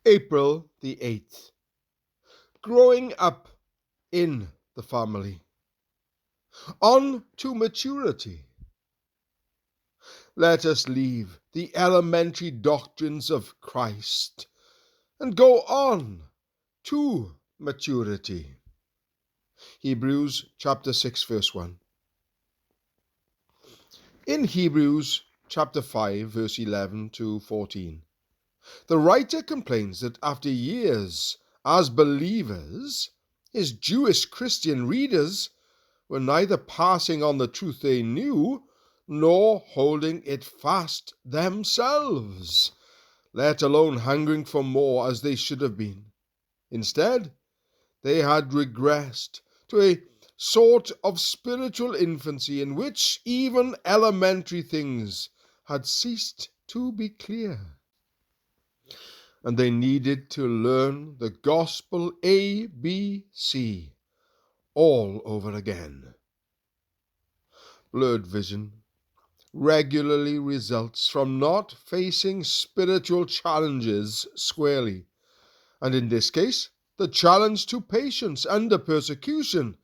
April the 8th. Growing up in the family. On to maturity. Let us leave the elementary doctrines of Christ and go on to maturity. Hebrews chapter 6 verse 1. In Hebrews chapter 5 verse 11 to 14, the writer complains that after years as believers, his Jewish Christian readers were neither passing on the truth they knew nor holding it fast themselves, let alone hungering for more as they should have been. Instead, they had regressed to a sort of spiritual infancy in which even elementary things had ceased to be clear. And they needed to learn the gospel ABC all over again. Blurred vision regularly results from not facing spiritual challenges squarely, and in this case, the challenge to patience under persecution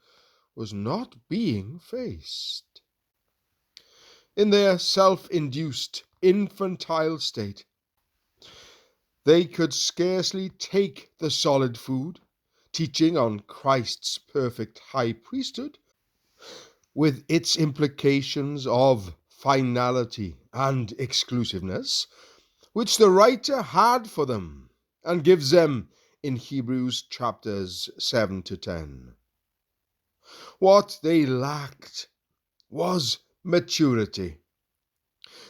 was not being faced. In their self-induced infantile state, they could scarcely take the solid food, teaching on Christ's perfect high priesthood, with its implications of finality and exclusiveness, which the writer had for them and gives them in Hebrews chapters 7 to 10. What they lacked was maturity,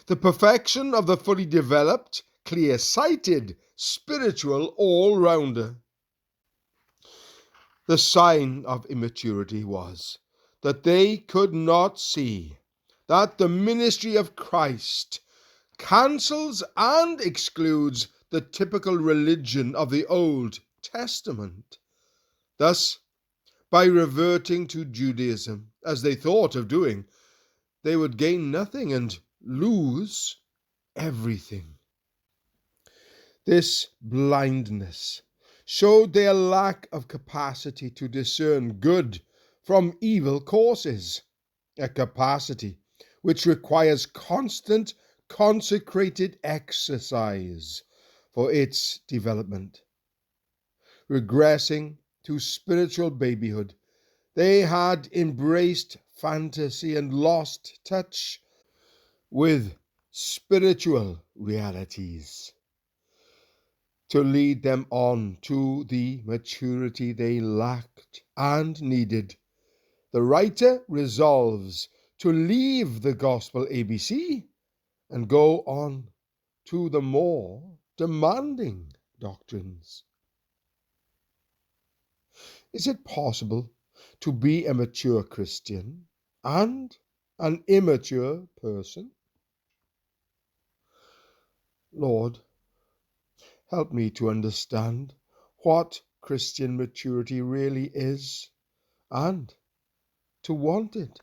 the perfection of the fully developed, clear-sighted, spiritual all-rounder. The sign of immaturity was that they could not see that the ministry of Christ cancels and excludes the typical religion of the Old Testament. Thus, by reverting to Judaism, as they thought of doing, they would gain nothing and lose everything. This blindness showed their lack of capacity to discern good from evil courses, a capacity which requires constant, consecrated exercise for its development. Regressing to spiritual babyhood, they had embraced fantasy and lost touch with spiritual realities. To lead them on to the maturity they lacked and needed, the writer resolves to leave the gospel ABC and go on to the more demanding doctrines. Is it possible to be a mature Christian and an immature person? Lord, help me to understand what Christian maturity really is and to want it.